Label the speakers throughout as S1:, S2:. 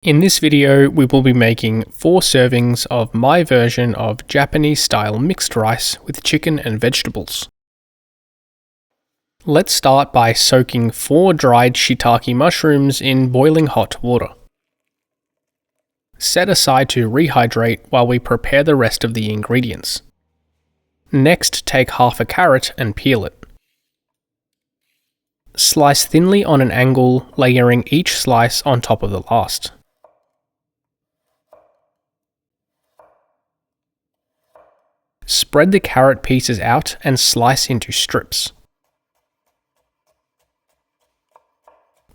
S1: In this video, we will be making 4 servings of my version of Japanese-style mixed rice with chicken and vegetables. Let's start by soaking 4 dried shiitake mushrooms in boiling hot water. Set aside to rehydrate while we prepare the rest of the ingredients. Next, take half a carrot and peel it. Slice thinly on an angle, layering each slice on top of the last. Spread the carrot pieces out and slice into strips.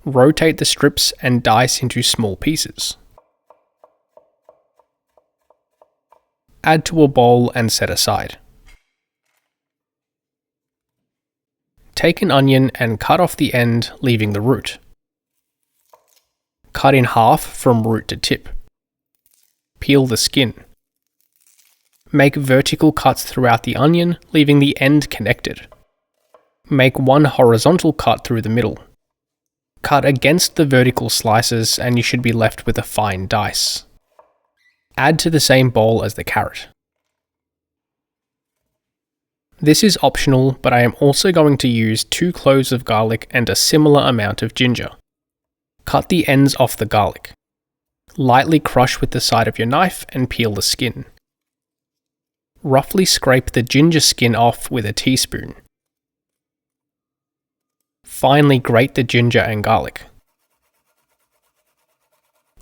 S1: Rotate the strips and dice into small pieces. Add to a bowl and set aside. Take an onion and cut off the end, leaving the root. Cut in half from root to tip. Peel the skin. Make vertical cuts throughout the onion, leaving the end connected. Make one horizontal cut through the middle. Cut against the vertical slices and you should be left with a fine dice. Add to the same bowl as the carrot. This is optional, but I am also going to use 2 cloves of garlic and a similar amount of ginger. Cut the ends off the garlic. Lightly crush with the side of your knife and peel the skin. Roughly scrape the ginger skin off with a teaspoon. Finely grate the ginger and garlic.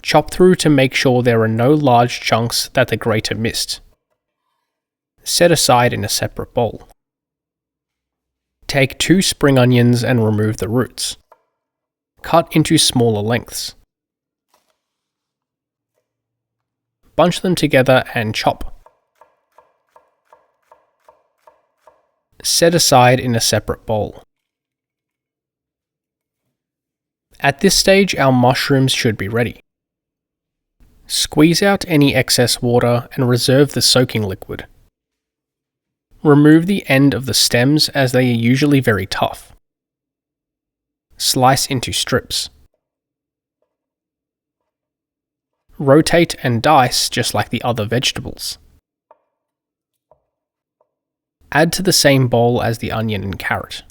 S1: Chop through to make sure there are no large chunks that the grater missed. Set aside in a separate bowl. Take 2 spring onions and remove the roots. Cut into smaller lengths. Bunch them together and chop. Set aside in a separate bowl. At this stage, our mushrooms should be ready. Squeeze out any excess water and reserve the soaking liquid. Remove the end of the stems as they are usually very tough. Slice into strips. Rotate and dice just like the other vegetables. Add to the same bowl as the onion and carrot.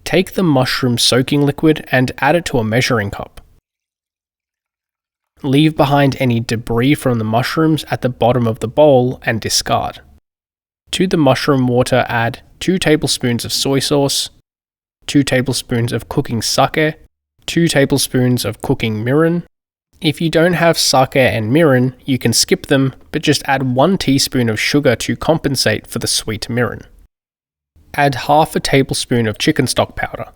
S1: Take the mushroom soaking liquid and add it to a measuring cup. Leave behind any debris from the mushrooms at the bottom of the bowl and discard. To the mushroom water add 2 tablespoons of soy sauce, 2 tablespoons of cooking sake, 2 tablespoons of cooking mirin. If you don't have sake and mirin, you can skip them, but just add 1 teaspoon of sugar to compensate for the sweet mirin. Add half a tablespoon of chicken stock powder.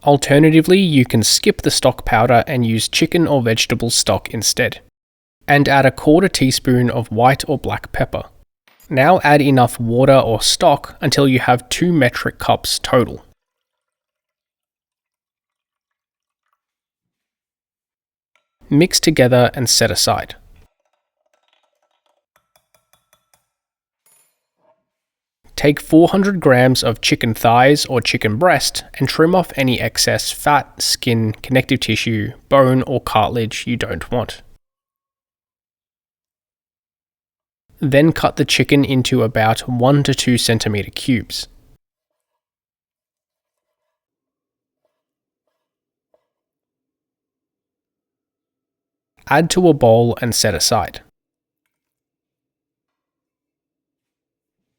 S1: Alternatively, you can skip the stock powder and use chicken or vegetable stock instead. And add a 1/4 teaspoon of white or black pepper. Now add enough water or stock until you have 2 metric cups total. Mix together and set aside. Take 400 grams of chicken thighs or chicken breast and trim off any excess fat, skin, connective tissue, bone or cartilage you don't want. Then cut the chicken into about 1 to 2 centimeter cubes. Add to a bowl and set aside.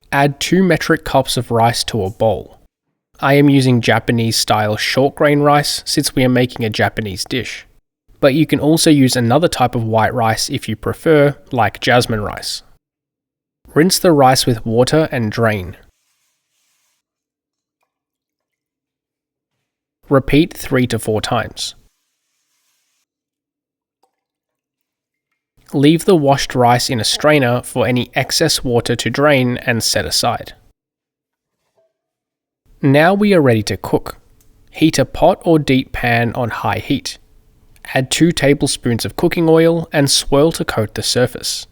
S1: Add 2 metric cups of rice to a bowl. I am using Japanese-style short grain rice since we are making a Japanese dish. But you can also use another type of white rice if you prefer, like jasmine rice. Rinse the rice with water and drain. Repeat 3 to 4 times. Leave the washed rice in a strainer for any excess water to drain and set aside. Now we are ready to cook. Heat a pot or deep pan on high heat. Add 2 tablespoons of cooking oil and swirl to coat the surface.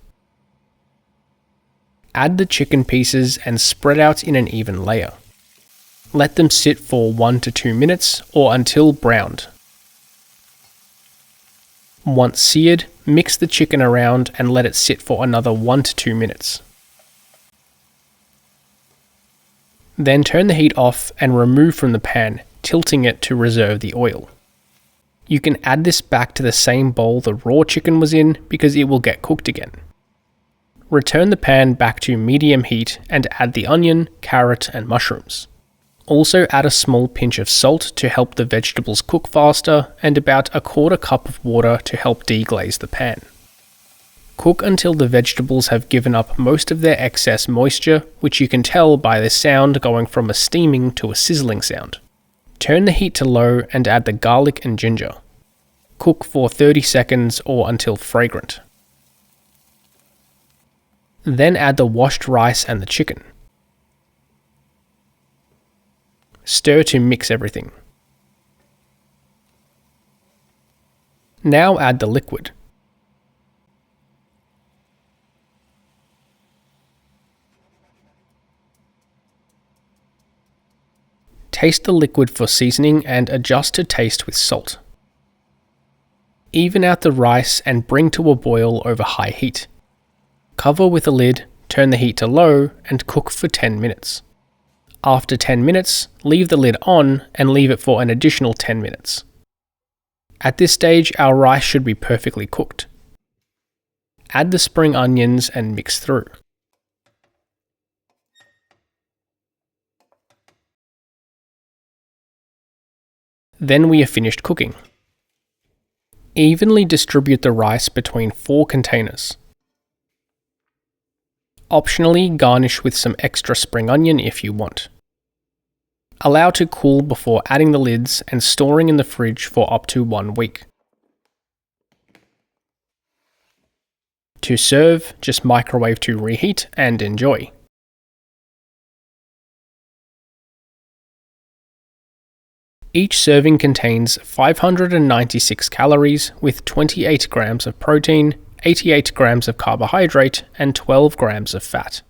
S1: Add the chicken pieces and spread out in an even layer. Let them sit for 1 to 2 minutes or until browned. Once seared, mix the chicken around and let it sit for another 1 to 2 minutes. Then turn the heat off and remove from the pan, tilting it to reserve the oil. You can add this back to the same bowl the raw chicken was in because it will get cooked again. Return the pan back to medium heat and add the onion, carrot and mushrooms. Also add a small pinch of salt to help the vegetables cook faster and about a 1/4 cup of water to help deglaze the pan. Cook until the vegetables have given up most of their excess moisture, which you can tell by the sound going from a steaming to a sizzling sound. Turn the heat to low and add the garlic and ginger. Cook for 30 seconds or until fragrant. Then add the washed rice and the chicken. Stir to mix everything. Now add the liquid. Taste the liquid for seasoning and adjust to taste with salt. Even out the rice and bring to a boil over high heat. Cover with a lid, turn the heat to low and cook for 10 minutes. After 10 minutes, leave the lid on and leave it for an additional 10 minutes. At this stage, our rice should be perfectly cooked. Add the spring onions and mix through. Then we are finished cooking. Evenly distribute the rice between 4 containers. Optionally, garnish with some extra spring onion if you want. Allow to cool before adding the lids and storing in the fridge for up to 1 week. To serve, just microwave to reheat and enjoy. Each serving contains 596 calories with 28 grams of protein, 88 grams of carbohydrate, and 12 grams of fat.